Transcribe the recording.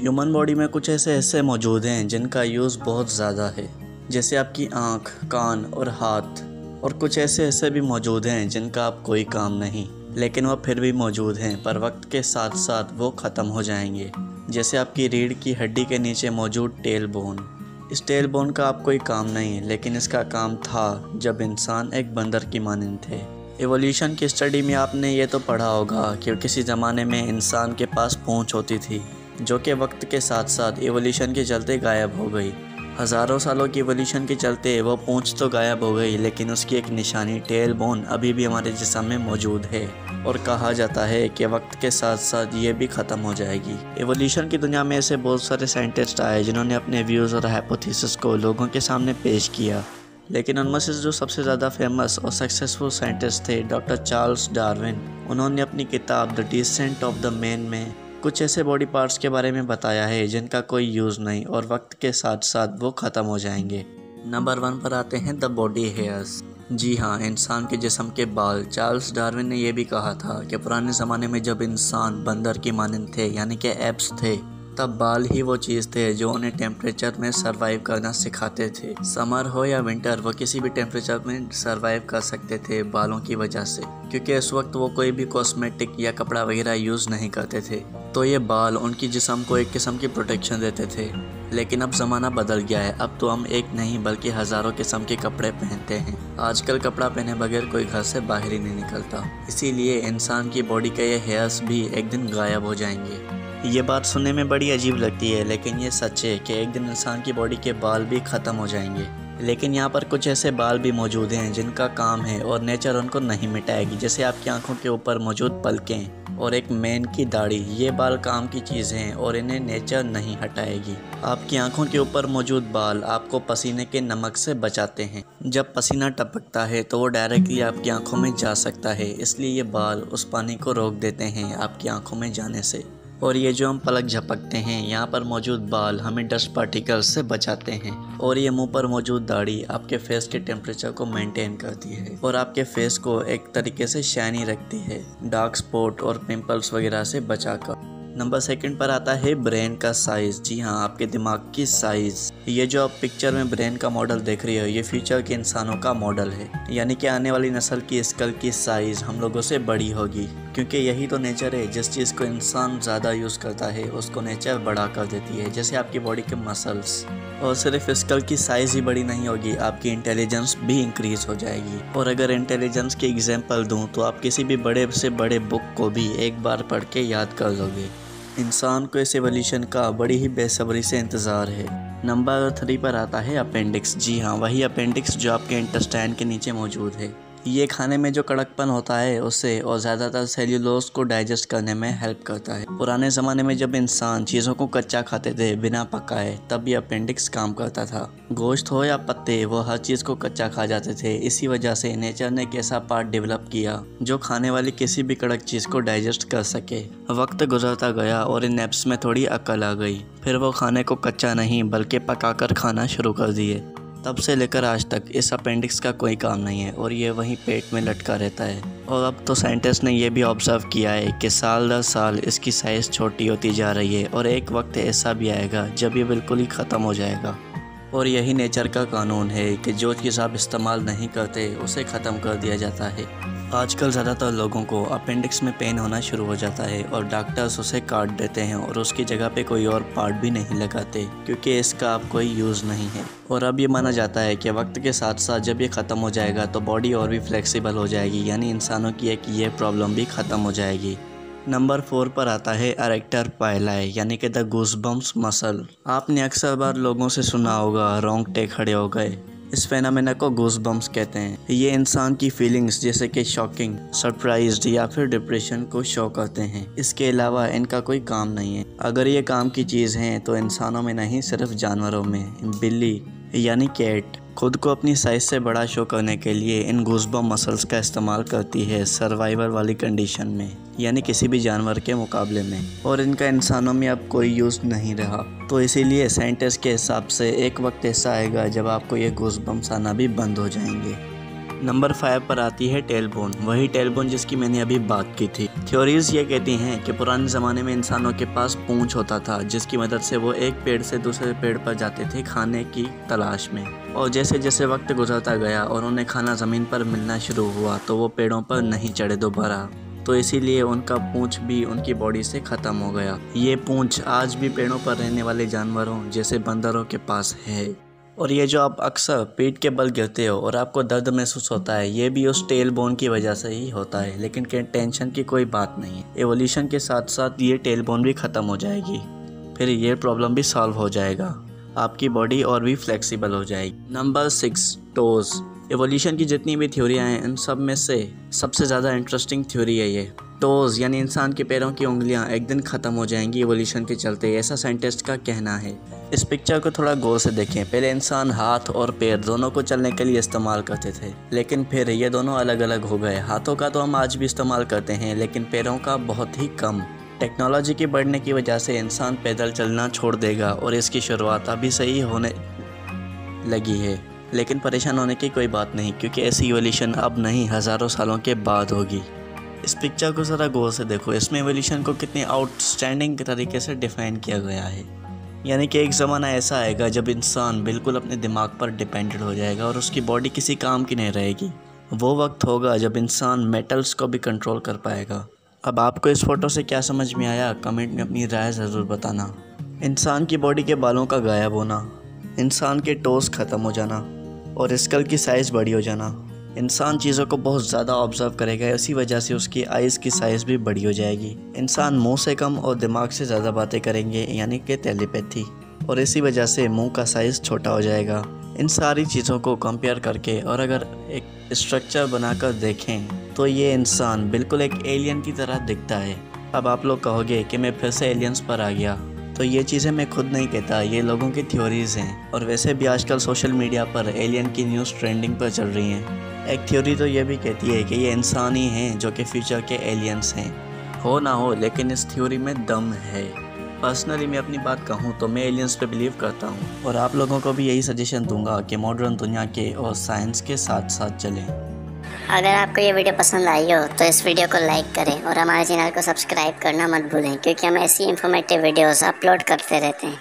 Human body में कुछ ऐसे हिस्से मौजूद हैं जिनका यूज़ बहुत ज़्यादा है, जैसे आपकी आँख, कान और हाथ। और कुछ ऐसे हिस्से भी मौजूद हैं जिनका अब कोई काम नहीं, लेकिन वह फिर भी मौजूद हैं, पर वक्त के साथ साथ वो ख़त्म हो जाएंगे। जैसे आपकी रीढ़ की हड्डी के नीचे मौजूद टेल बोन। इस टेल बोन का अब कोई काम नहीं, लेकिन इसका काम था जब इंसान एक बंदर की मानंद थे। एवोल्यूशन की स्टडी में आपने ये तो पढ़ा होगा कि किसी ज़माने में इंसान के पास पूँछ होती थी, जो कि वक्त के साथ साथ एवोल्यूशन के चलते गायब हो गई। हज़ारों सालों की एवोल्यूशन के चलते वो पूँछ तो गायब हो गई, लेकिन उसकी एक निशानी टेल बोन अभी भी हमारे जिस्म में मौजूद है। और कहा जाता है कि वक्त के साथ साथ ये भी ख़त्म हो जाएगी। एवोल्यूशन की दुनिया में ऐसे बहुत सारे साइंटिस्ट आए जिन्होंने अपने व्यूज़ और हाइपोथेसिस को लोगों के सामने पेश किया, लेकिन उनमें से जो सबसे ज़्यादा फेमस और सक्सेसफुल साइंटिस्ट थे डॉक्टर चार्ल्स डार्विन। उन्होंने अपनी किताब the descent of the man में कुछ ऐसे बॉडी पार्ट्स के बारे में बताया है जिनका कोई यूज़ नहीं और वक्त के साथ साथ वो ख़त्म हो जाएंगे। नंबर 1 पर आते हैं द बॉडी हेयर्स। जी हाँ, इंसान के जिस्म के बाल। चार्ल्स डार्विन ने यह भी कहा था कि पुराने ज़माने में जब इंसान बंदर की मानंद थे, यानी कि एप्स थे, तब बाल ही वो चीज़ थे जो उन्हें टेम्परेचर में सरवाइव करना सिखाते थे। समर हो या विंटर, वो किसी भी टेम्परेचर में सरवाइव कर सकते थे बालों की वजह से, क्योंकि उस वक्त वो कोई भी कॉस्मेटिक या कपड़ा वगैरह यूज़ नहीं करते थे। तो ये बाल उनकी जिस्म को एक किस्म की प्रोटेक्शन देते थे। लेकिन अब ज़माना बदल गया है। अब तो हम एक नहीं बल्कि हज़ारों किस्म के कपड़े पहनते हैं। आजकल कपड़ा पहने बगैर कोई घर से बाहर ही नहीं निकलता। इसीलिए इंसान की बॉडी के ये हेयर्स भी एक दिन गायब हो जाएंगे। ये बात सुनने में बड़ी अजीब लगती है, लेकिन ये सच है कि एक दिन इंसान की बॉडी के बाल भी ख़त्म हो जाएंगे। लेकिन यहाँ पर कुछ ऐसे बाल भी मौजूद हैं जिनका काम है और नेचर उनको नहीं मिटाएगी, जैसे आपकी आंखों के ऊपर मौजूद पलकें और एक मैन की दाढ़ी। ये बाल काम की चीज़ हैं और इन्हें नेचर नहीं हटाएगी। आपकी आंखों के ऊपर मौजूद बाल आपको पसीने के नमक से बचाते हैं। जब पसीना टपकता है तो वो डायरेक्टली आपकी आंखों में जा सकता है, इसलिए ये बाल उस पानी को रोक देते हैं आपकी आंखों में जाने से। और ये जो हम पलक झपकते हैं, यहाँ पर मौजूद बाल हमें डस्ट पार्टिकल्स से बचाते हैं। और ये मुंह पर मौजूद दाढ़ी आपके फेस के टेम्परेचर को मेंटेन करती है और आपके फेस को एक तरीके से शाइनी रखती है, डार्क स्पॉट और पिंपल्स वगैरह से बचाकर। नंबर 2 पर आता है ब्रेन का साइज़। जी हाँ, आपके दिमाग की साइज़। ये जो आप पिक्चर में ब्रेन का मॉडल देख रही हो, ये फ्यूचर के इंसानों का मॉडल है, यानी कि आने वाली नस्ल की स्कल की साइज़ हम लोगों से बड़ी होगी, क्योंकि यही तो नेचर है। जिस चीज़ को इंसान ज़्यादा यूज़ करता है उसको नेचर बड़ा कर देती है, जैसे आपकी बॉडी के मसल्स। और सिर्फ स्कल की साइज़ ही बड़ी नहीं होगी, आपकी इंटेलिजेंस भी इंक्रीज़ हो जाएगी। और अगर इंटेलिजेंस की एग्जांपल दूँ तो आप किसी भी बड़े से बड़े बुक को भी एक बार पढ़ के याद कर लोगे। इंसान को इस एवोल्यूशन का बड़ी ही बेसब्री से इंतज़ार है। नंबर 3 पर आता है अपेंडिक्स। जी हाँ, वही अपेंडिक्स जो आपके इंटेस्टाइन के नीचे मौजूद है। ये खाने में जो कड़कपन होता है उसे और ज़्यादातर सेल्यूलोज को डाइजेस्ट करने में हेल्प करता है। पुराने ज़माने में जब इंसान चीज़ों को कच्चा खाते थे बिना पकाए, तब ये अपेंडिक्स काम करता था। गोश्त हो या पत्ते, वो हर चीज़ को कच्चा खा जाते थे। इसी वजह से नेचर ने एक ऐसा पार्ट डेवलप किया जो खाने वाली किसी भी कड़क चीज़ को डाइजेस्ट कर सके। वक्त गुजरता गया और इन एप्स में थोड़ी अकल आ गई, फिर वो खाने को कच्चा नहीं बल्कि पकाकर खाना शुरू कर दिए। तब से लेकर आज तक इस अपेंडिक्स का कोई काम नहीं है और ये वहीं पेट में लटका रहता है। और अब तो साइंटिस्ट ने यह भी ऑब्जर्व किया है कि साल दर साल इसकी साइज़ छोटी होती जा रही है और एक वक्त ऐसा भी आएगा जब ये बिल्कुल ही ख़त्म हो जाएगा। और यही नेचर का कानून है कि जो चीज़ आप इस्तेमाल नहीं करते उसे ख़त्म कर दिया जाता है। आजकल ज़्यादातर लोगों को अपेंडिक्स में पेन होना शुरू हो जाता है और डॉक्टर्स उसे काट देते हैं और उसकी जगह पे कोई और पार्ट भी नहीं लगाते, क्योंकि इसका अब कोई यूज़ नहीं है। और अब ये माना जाता है कि वक्त के साथ साथ जब ये ख़त्म हो जाएगा तो बॉडी और भी फ्लेक्सिबल हो जाएगी, यानी इंसानों की एक ये प्रॉब्लम भी ख़त्म हो जाएगी। नंबर 4 पर आता है अरेक्टर पाइलाई, यानी कि द गूज़बम्प्स मसल। आपने अक्सर बार लोगों से सुना होगा रोंगटे खड़े हो गए। इस फेनोमेना को गूज़बम्प्स कहते हैं। ये इंसान की फीलिंग्स जैसे कि शॉकिंग, सरप्राइज्ड या फिर डिप्रेशन को शो करते हैं। इसके अलावा इनका कोई काम नहीं है। अगर ये काम की चीज़ हैं तो इंसानों में नहीं, सिर्फ जानवरों में। बिल्ली यानी कैट खुद को अपनी साइज से बड़ा शो करने के लिए इन गूज़बम्प मसल्स का इस्तेमाल करती है सर्वाइवल वाली कंडीशन में, यानी किसी भी जानवर के मुकाबले में। और इनका इंसानों में अब कोई यूज़ नहीं रहा। तो इसीलिए साइंटिस्ट के हिसाब से एक वक्त ऐसा आएगा जब आपको ये गूज़बम्प्स आना भी बंद हो जाएंगे। नंबर 5 पर आती है टेलबोन, वही टेलबोन जिसकी मैंने अभी बात की थी। थ्योरीज ये कहती हैं कि पुराने ज़माने में इंसानों के पास पूंछ होता था, जिसकी मदद से वो एक पेड़ से दूसरे पेड़ पर जाते थे खाने की तलाश में। और जैसे जैसे वक्त गुजरता गया और उन्हें खाना ज़मीन पर मिलना शुरू हुआ तो वो पेड़ों पर नहीं चढ़े दोबारा, तो इसीलिए उनका पूंछ भी उनकी बॉडी से ख़त्म हो गया। ये पूंछ आज भी पेड़ों पर रहने वाले जानवरों जैसे बंदरों के पास है। और ये जो आप अक्सर पीठ के बल गिरते हो और आपको दर्द महसूस होता है, ये भी उस टेल बोन की वजह से ही होता है। लेकिन टेंशन की कोई बात नहीं है, एवोल्यूशन के साथ साथ ये टेल बोन भी ख़त्म हो जाएगी, फिर ये प्रॉब्लम भी सॉल्व हो जाएगा, आपकी बॉडी और भी फ्लेक्सिबल हो जाएगी। Number 6, toes. एवोल्यूशन की जितनी भी थ्योरियाँ हैं इन सब में से सबसे ज़्यादा इंटरेस्टिंग थ्योरी है ये। टोज यानी इंसान के पैरों की उंगलियां एक दिन ख़त्म हो जाएंगी एवोल्यूशन के चलते, ऐसा साइंटिस्ट का कहना है। इस पिक्चर को थोड़ा गौर से देखें। पहले इंसान हाथ और पैर दोनों को चलने के लिए इस्तेमाल करते थे, लेकिन फिर ये दोनों अलग अलग हो गए। हाथों का तो हम आज भी इस्तेमाल करते हैं, लेकिन पैरों का बहुत ही कम। टेक्नोलॉजी के बढ़ने की वजह से इंसान पैदल चलना छोड़ देगा और इसकी शुरुआत अभी से ही होने लगी है। लेकिन परेशान होने की कोई बात नहीं, क्योंकि ऐसी एवोल्यूशन अब नहीं, हज़ारों सालों के बाद होगी। इस पिक्चर को ज़रा गौर से देखो, इसमें एवोल्यूशन को कितने आउटस्टैंडिंग तरीके से डिफ़ाइन किया गया है। यानी कि एक ज़माना ऐसा आएगा जब इंसान बिल्कुल अपने दिमाग पर डिपेंडेंट हो जाएगा और उसकी बॉडी किसी काम की नहीं रहेगी। वो वक्त होगा जब इंसान मेटल्स को भी कंट्रोल कर पाएगा। अब आपको इस फ़ोटो से क्या समझ में आया, कमेंट में अपनी राय ज़रूर बताना। इंसान की बॉडी के बालों का गायब होना, इंसान के टोस ख़त्म हो जाना और स्कल की साइज़ बड़ी हो जाना। इंसान चीज़ों को बहुत ज़्यादा ऑब्जर्व करेगा, इसी वजह से उसकी आइज़ की साइज़ भी बड़ी हो जाएगी। इंसान मुंह से कम और दिमाग से ज़्यादा बातें करेंगे, यानी कि टेलीपैथी, और इसी वजह से मुंह का साइज़ छोटा हो जाएगा। इन सारी चीज़ों को कंपेयर करके और अगर एक स्ट्रक्चर बनाकर देखें तो ये इंसान बिल्कुल एक एलियन की तरह दिखता है। अब आप लोग कहोगे कि मैं फिर से एलियंस पर आ गया, तो ये चीज़ें मैं खुद नहीं कहता, ये लोगों की थ्योरीज़ हैं। और वैसे भी आजकल सोशल मीडिया पर एलियन की न्यूज़ ट्रेंडिंग पर चल रही हैं। एक थ्योरी तो ये भी कहती है कि ये इंसान ही हैं जो कि फ्यूचर के एलियंस हैं। हो ना हो, लेकिन इस थ्योरी में दम है। पर्सनली मैं अपनी बात कहूँ तो मैं एलियंस पे बिलीव करता हूँ, और आप लोगों को भी यही सजेशन दूंगा कि मॉडर्न दुनिया के और साइंस के साथ साथ चलें। अगर आपको ये वीडियो पसंद आई हो तो इस वीडियो को लाइक करें और हमारे चैनल को सब्सक्राइब करना मत भूलें, क्योंकि हम ऐसी इंफॉर्मेटिव वीडियोस अपलोड करते रहते हैं।